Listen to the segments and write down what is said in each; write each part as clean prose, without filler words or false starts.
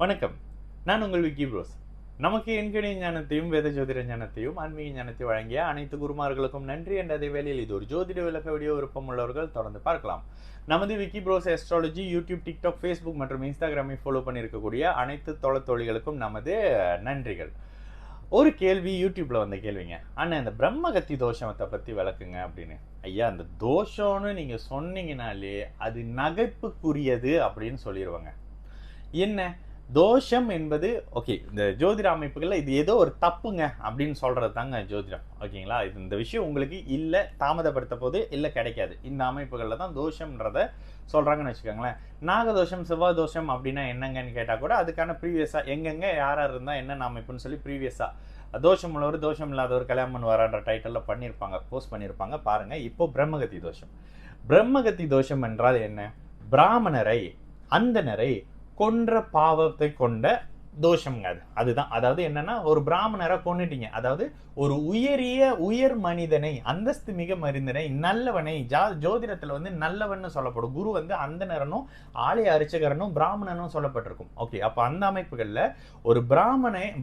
வணக்கம். நான் உங்கள் விக்கி ப்ரோஸ். நமக்கு எண்கணித ஞானத்தையும் வேத ஜோதிட ஞானத்தையும் ஆன்மீக ஞானத்தை வழங்கிய அனைத்து குருமார்களுக்கும் நன்றி என்ற அதே வேளையில் இது ஒரு ஜோதிட விளக்க வீடியோ விருப்பம் உள்ளவர்கள் தொடர்ந்து பார்க்கலாம். நமது Vicky Bros astrology YouTube, TikTok, Facebook மற்றும் இன்ஸ்டாகிராமை ஃபாலோ பண்ணியிருக்கக்கூடிய அனைத்து தோழிகளுக்கும் நமது நன்றிகள். ஒரு கேள்வி யூடியூப்ல வந்த கேள்விங்க, அண்ணா இந்த பிரம்மகத்தி தோஷத்தை பத்தி விளக்குங்க அப்படின்னு. ஐயா, அந்த தோஷம்னு நீங்க சொன்னீங்கனாலே அது நகைப்புக்குரியது அப்படின்னு சொல்லிடுவாங்க. என்ன தோஷம் என்பது ஓகே, இந்த ஜோதிட அமைப்புகள்ல இது ஏதோ ஒரு தப்புங்க அப்படின்னு சொல்றது தாங்க ஜோதிடம். ஓகேங்களா, இது இந்த விஷயம் உங்களுக்கு இல்லை தாமதப்படுத்த போது இல்லை கிடைக்காது. இந்த அமைப்புகள்ல தான் தோஷம்ன்றத சொல்றாங்கன்னு வச்சுக்கோங்களேன். நாகதோஷம், செவ்வாய் தோஷம் அப்படின்னா என்னங்கன்னு கேட்டா கூட அதுக்கான ப்ரீவியஸா எங்கெங்க யாரா இருந்தா என்னென்ன அமைப்புன்னு சொல்லி ப்ரீவியஸா தோஷம் உள்ளவர் தோஷம் இல்லாதவர் கல்யாணம் பண்ணுவாரான்ற டைட்டில் பண்ணியிருப்பாங்க, போஸ்ட் பண்ணியிருப்பாங்க பாருங்க. இப்போ பிரம்மகத்தி தோஷம். பிரம்மகத்தி தோஷம் என்றால் என்ன? பிராமணரை, அந்தனரை கொன்ற பாவத்தை கொண்ட தோஷம்ங்க. அதுதான். அதாவது என்னன்னா, ஒரு பிராமணரை கொன்னுட்டீங்க, அதாவது ஒரு உயர் மனிதனை, அந்தஸ்து மிக மனிதனை, நல்லவனை, ஜோதிடத்துல நல்லவன் சொல்லப்படும். குரு அந்தனரனும் ஆலய அர்ச்சகரனும் பிராமணனும் சொல்லப்பட்டிருக்கும். ஓகே, அப்ப அந்த அமைப்புகள்ல ஒரு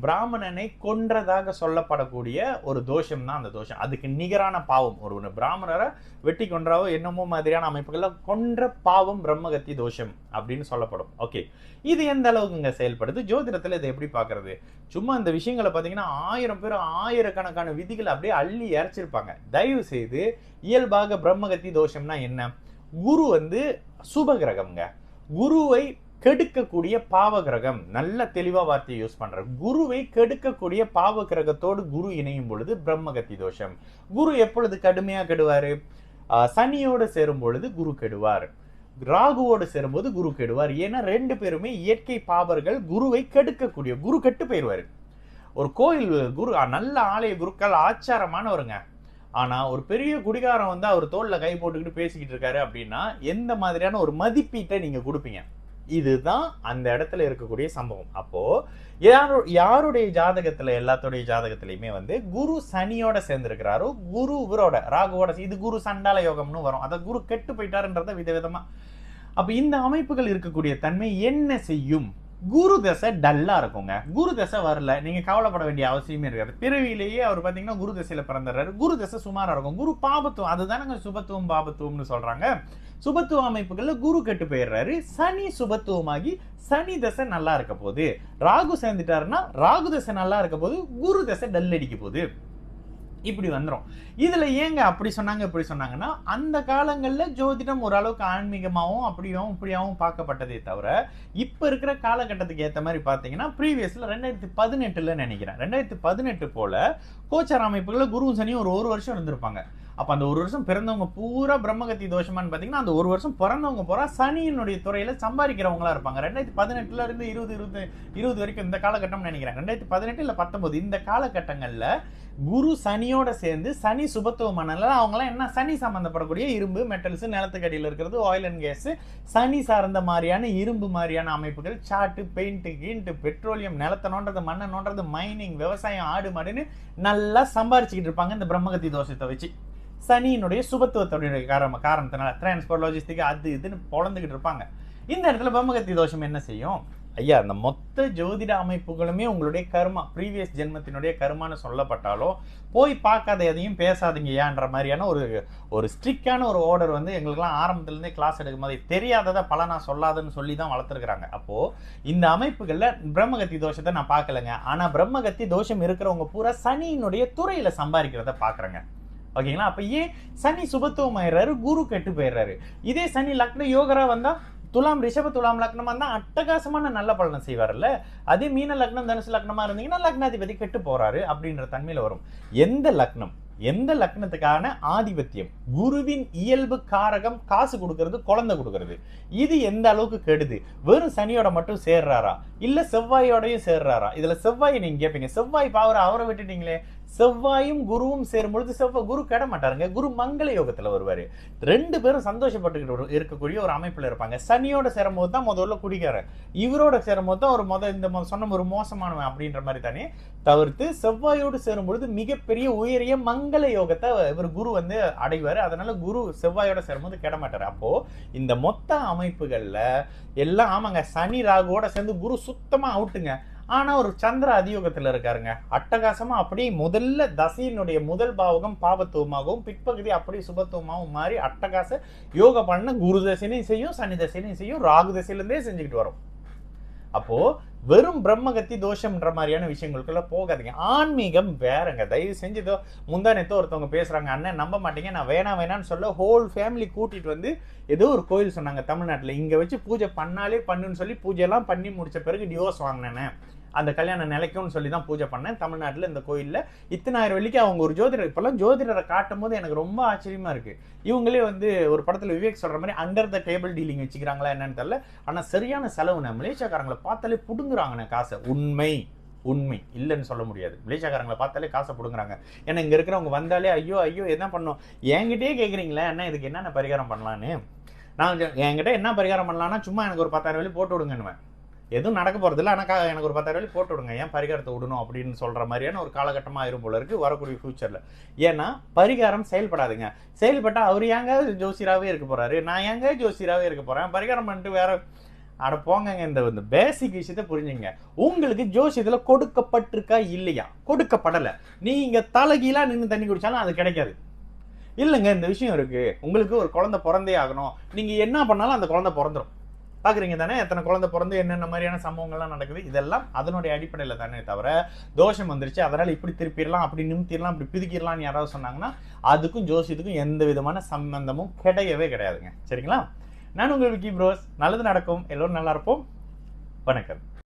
பிராமணனை கொன்றதாக சொல்லப்படக்கூடிய ஒரு தோஷம் தான் அந்த தோஷம். அதுக்கு நிகரான பாவம். ஒரு பிராமணரை வெட்டி கொன்றாவோ என்னமோ மாதிரியான அமைப்புகள்ல கொன்ற பாவம் பிரம்மகத்தி தோஷம் அப்படின்னு சொல்லப்படும். ஓகே, இது எந்த அளவுக்குங்க செயல்படுது? ஜோதிடத்துல இதை எப்படி பாக்குறது? சும்மா இந்த விஷயங்களை பாத்தீங்கன்னா 1000 பேர் ஆயிரக்கணக்கான விதிகளை அப்படியே அள்ளி இறைச்சிருப்பாங்க. தயவு செய்து இயல்பாக பிரம்மகத்தி தோஷம்னா என்ன? குரு சுப கிரகம்ங்க. குருவை கெடுக்கக்கூடிய பாவ கிரகம். நல்ல தெளிவா வார்த்தையை யூஸ் பண்ற. குருவை கெடுக்கக்கூடிய பாவ கிரகத்தோடு குரு இணையும் பொழுது பிரம்மகத்தி தோஷம். குரு எப்பொழுது கடுமையா கெடுவாரு? சனியோடு சேரும் பொழுது குரு கெடுவார், ராகுவோடு சேரும்போது குரு கெடுவார். ஏன்னா 2 பேருமே இயற்கை பாவர்கள். குருவை கெடுக்கக்கூடிய குரு கெட்டு போயிடுவாரு. ஒரு கோயில் குரு, நல்ல ஆலய குருக்கள் ஆச்சாரமானவருங்க. ஆனா ஒரு பெரிய குடிகாரம் அவர் தோல்ல கை போட்டுக்கிட்டு பேசிக்கிட்டு இருக்காரு அப்படின்னா எந்த மாதிரியான ஒரு மதிப்பீட்டை நீங்க கொடுப்பீங்க? இதுதான் அந்த இடத்துல இருக்கக்கூடிய சம்பவம். அப்போ யாருடைய ஜாதகத்துல, எல்லாத்துடைய ஜாதகத்திலயுமே குரு சனியோட சேர்ந்திருக்கிறாரோ, குரு இவரோட ராகுவோட, இது குரு சண்டால யோகம்னு வரும். அத குரு கெட்டு போயிட்டாருன்றத விதவிதமா. அப்ப இந்த அமைப்புகள் இருக்கக்கூடிய தன்மை என்ன செய்யும்? குரு தசை டல்லா இருக்குங்க. குரு தசை வரல, நீங்க கவலைப்பட வேண்டிய அவசியமே இருக்காது. பிறவியிலேயே அவர் பாத்தீங்கன்னா குரு தசையில பிறந்துடுறாரு. குரு தசை சுமாரா இருக்கும். குரு பாபத்துவம், அதுதானங்க சுபத்துவம் பாபத்துவம்னு சொல்றாங்க. சுபத்துவ அமைப்புகள்ல குரு கெட்டு போயிடுறாரு. சனி சுபத்துவமாகி சனி தசை நல்லா இருக்க போது. ராகு சேர்ந்துட்டாருன்னா ராகு தசை நல்லா இருக்க போது, குரு தசை டல் அடிக்க போகுது. இப்படி வந்துடும். இதுல ஏங்க அப்படி சொன்னாங்க இப்படி சொன்னாங்கன்னா, அந்த காலங்கள்ல ஜோதிடம் ஓரளவுக்கு ஆன்மீகமாகவும் அப்படியும் இப்படியாவும் பார்க்கப்பட்டதே தவிர, இப்ப இருக்கிற காலகட்டத்துக்கு ஏற்ற மாதிரி பாத்தீங்கன்னா ப்ரீவியஸ்ல 2018 நினைக்கிறேன், 2018 போல கோச்சார அமைப்புகளை குருவும் சனியும் ஒரு வருஷம் இருந்திருப்பாங்க. அப்ப அந்த ஒரு வருஷம் பிறந்தவங்க பூரா பிரம்மகத்தி தோஷமான்னு பாத்தீங்கன்னா, அந்த ஒரு வருஷம் பிறந்தவங்க பூரா சனியினுடைய துறையில சம்பாதிக்கிறவங்களா இருப்பாங்க. 2018 இருந்து 20 வரைக்கும் இந்த காலகட்டம் நினைக்கிறேன். 2018 இல்ல 19 இந்த காலகட்டங்கள்ல குரு சனியோட சேர்ந்து சனி சுபத்துவமானால அவங்களாம் என்ன, சனி சம்பந்தப்படக்கூடிய இரும்பு, மெட்டல்ஸ், நிலத்துக்கு அடியில் இருக்கிறது, ஆயில் அண்ட் கேஸ், சனி சார்ந்த மாதிரியான இரும்பு மாதிரியான அமைப்புகள், சாட்டு, பெயிண்ட், கீண்ட், பெட்ரோலியம், நிலத்தை நோன்றது, மண்ணை நோன்றது, மைனிங், விவசாயம், ஆடு மாடுன்னு நல்லா சம்பாரிச்சுக்கிட்டு இருப்பாங்க இந்த பிரம்மகத்தி தோஷத்தை வச்சு. சனியினுடைய சுபத்துவத்துடைய காரணத்தினால டிரான்ஸ்போர்ட், லாஜிஸ்டிக், அது இதுன்னு பொழந்துகிட்டு இருப்பாங்க. இந்த இடத்துல பிரம்மகத்தி தோஷம் என்ன செய்யும்? ஐயா, அந்த மொத்த ஜோதிட அமைப்புகளுமே உங்களுடைய கர்மா, ப்ரீவியஸ் ஜென்மத்தினுடைய கர்மான்னு சொல்லப்பட்டாலும் போய் பார்க்காத எதையும் பேசாதீங்க ஏன்ற மாதிரியான ஒரு ஸ்ட்ரிக்டான ஒரு ஆர்டர் எங்களுக்கெல்லாம் ஆரம்பத்திலேருந்தே கிளாஸ் எடுக்கும் போது தெரியாததை பலனா சொல்லாதுன்னு சொல்லி தான் வளர்த்துருக்குறாங்க. அப்போ இந்த அமைப்புகள்ல பிரம்மகத்தி தோஷத்தை நான் பார்க்கலங்க. ஆனா பிரம்மகத்தி தோஷம் இருக்கிறவங்க பூரா சனியினுடைய துறையில சம்பாதிக்கிறத பாக்குறேங்க. ஓகேங்களா? அப்ப ஏன் சனி சுபத்துவம் ஆயிடுறாரு, குரு கெட்டு போயிடுறாரு? இதே சனி லக்ன யோகரா வந்தா, துலாம் ரிஷப துலாம் லக்னமா இருந்தா அட்டகாசமான நல்ல பலனை செய்வார்ல. அதே மீன லக்னம் தனுசு லக்னமா இருந்தீங்கன்னா லக்னாதிபதி கெட்டு போறாரு அப்படின்ற தன்மையில வரும். எந்த லக்னத்துக்கான ஆதிபத்தியம், குருவின் இயல்பு காரகம், காசு கொடுக்கறது, குழந்தை கொடுக்கறது, இது எந்த அளவுக்கு கெடுது? வெறும் சனியோட மட்டும் சேர்றாரா இல்ல செவ்வாயோடையும் சேர்றாரா? இதுல செவ்வாய் நீங்க கேட்பீங்க, செவ்வாய் பவர் அவரை விட்டுட்டீங்களே. செவ்வாயும் குருவும் சேரும் பொழுது செவ்வாய் குரு கெட மாட்டாருங்க, குரு மங்கள யோகத்துல வருவாரு. 2 பேரும் சந்தோஷப்பட்டுக்கிட்டு இருக்கக்கூடிய ஒரு அமைப்புல இருப்பாங்க. சனியோட சேரும் போது தான் முதல்ல குடிக்காரன், இவரோட சேரும் போது தான் ஒரு இந்த சொன்ன ஒரு மோசமானவன் அப்படின்ற மாதிரி தானே. தவிர்த்து செவ்வாயோடு சேரும் பொழுது மிகப்பெரிய உயரிய மங்கள யோகத்தை இவர் குரு வந்து அடைவாரு. அதனால குரு செவ்வாயோட சேரும் போது கெட மாட்டாரு. அப்போ இந்த மொத்த அமைப்புகள்ல எல்லாம் ஆமாங்க, சனி ராகுவோட சேர்ந்து குரு சுத்தமா அவுட்டுங்க. ஆனா ஒரு சந்திர அதியோகத்துல இருக்காருங்க, அட்டகாசமா. அப்படியே முதல்ல தசையினுடைய முதல் பாவகம் பாவத்துவமாகவும் பிற்பகுதி அப்படியே சுபத்துவமாகவும் மாறி அட்டகாச யோக பண்ண குரு தசையிலையும் செய்யும், சனி தசையிலையும் செய்யும், ராகு தசையிலிருந்தே செஞ்சுக்கிட்டு வரும். அப்போ வெறும் பிரம்மகத்தி தோஷம்ன்ற மாதிரியான விஷயங்களுக்குள்ள போகாதீங்க. ஆன்மீகம் வேறங்க. தயவு செஞ்சு முந்தானத்தோ ஒருத்தவங்க பேசுறாங்க, அண்ணன் நம்ப மாட்டீங்க, நான் வேணான்னு சொல்ல ஹோல் ஃபேமிலி கூட்டிட்டு வந்து ஏதோ ஒரு கோயில் சொன்னாங்க தமிழ்நாட்டில், இங்க வச்சு பூஜை பண்ணாலே பண்ணுன்னு சொல்லி பூஜையெல்லாம் பண்ணி முடிச்ச பிறகு டிவோர்ஸ் வாங்கினேன், அந்த கல்யாணம் நிலைக்கும்னு சொல்லி தான் பூஜை பண்ணேன் தமிழ்நாட்டில் இந்த கோயிலில். இத்தனாயிரம் வெள்ளிக்கு அவங்க ஒரு ஜோதிடர், இப்பெல்லாம் ஜோதிடரை காட்டும் போது எனக்கு ரொம்ப ஆச்சரியமா இருக்கு. இவங்களே வந்து ஒரு படத்துல விவேக் சொல்ற மாதிரி அண்டர் த டேபிள் டீலிங் வச்சுக்கிறாங்களா என்னன்னு தெரியல. ஆனா சரியான செலவுன மலேசியாக்காரங்களை பார்த்தாலே புடுங்குறாங்கண்ணே காசை. உண்மை இல்லைன்னு சொல்ல முடியாது. மலேசியாக்காரங்களை பார்த்தாலே காசை பிடுங்குறாங்க. ஏன்னா இங்க இருக்கிறவங்க வந்தாலே ஐயோ என்ன பண்ணோம், என்கிட்டயே கேட்குறீங்களே என்ன இதுக்கு என்னென்ன பரிகாரம் பண்ணலான்னு. நான் என்கிட்ட என்ன பரிகாரம் பண்ணலான்னா சும்மா எனக்கு ஒரு 10,000 வெள்ளி போட்டு விடுங்கன்னுவேன். எதுவும் நடக்க போறது இல்லை, ஆனால் எனக்கு ஒரு 10,000 வெள்ளி போட்டு விடுங்க, ஏன் பரிகாரத்தை விடணும் அப்படின்னு சொல்ற மாதிரியான ஒரு காலகட்டமாக ஆயிரும் போல இருக்கு வரக்கூடிய ஃபியூச்சர்ல. ஏன்னா பரிகாரம் செயல்படாதுங்க. செயல்பட்டா அவர் ஏங்க ஜோசியராகவே இருக்க போறாரு, நான் ஏங்க ஜோசியராகவே இருக்க போறேன், பரிகாரம் பண்ணிட்டு வேற அட போங்க. இந்த பேசிக் விஷயத்த புரிஞ்சுங்க. உங்களுக்கு ஜோசியத்துல கொடுக்கப்பட்டிருக்கா இல்லையா, கொடுக்கப்படலை, நீங்க தலைகீழா நின்று தண்ணி குடிச்சாலும் அது கிடைக்காது. இல்லைங்க இந்த விஷயம் இருக்கு, உங்களுக்கு ஒரு குழந்தை பிறந்தே ஆகணும், நீங்க என்ன பண்ணாலும் அந்த குழந்தை பிறந்துடும். பாக்குறீங்க தானே எத்தனை குழந்தை பிறந்து என்னென்ன மாதிரியான சம்பவங்கள்லாம் நடக்குது. இதெல்லாம் அதனுடைய அடிப்படையில தானே தவிர தோஷம் வந்துருச்சு அதனால இப்படி திருப்பிடலாம், அப்படி நிமித்திடலாம், அப்படி பிதுக்கிடலாம்னு யாராவது சொன்னாங்கன்னா அதுக்கும் ஜோசியத்துக்கும் எந்த விதமான சம்பந்தமும் கிடையாதுங்க. சரிங்களா? நான் உங்கள் விக்கி ப்ரோஸ். நல்லது நடக்கும், எல்லோரும் நல்லா இருப்போம். வணக்கம்.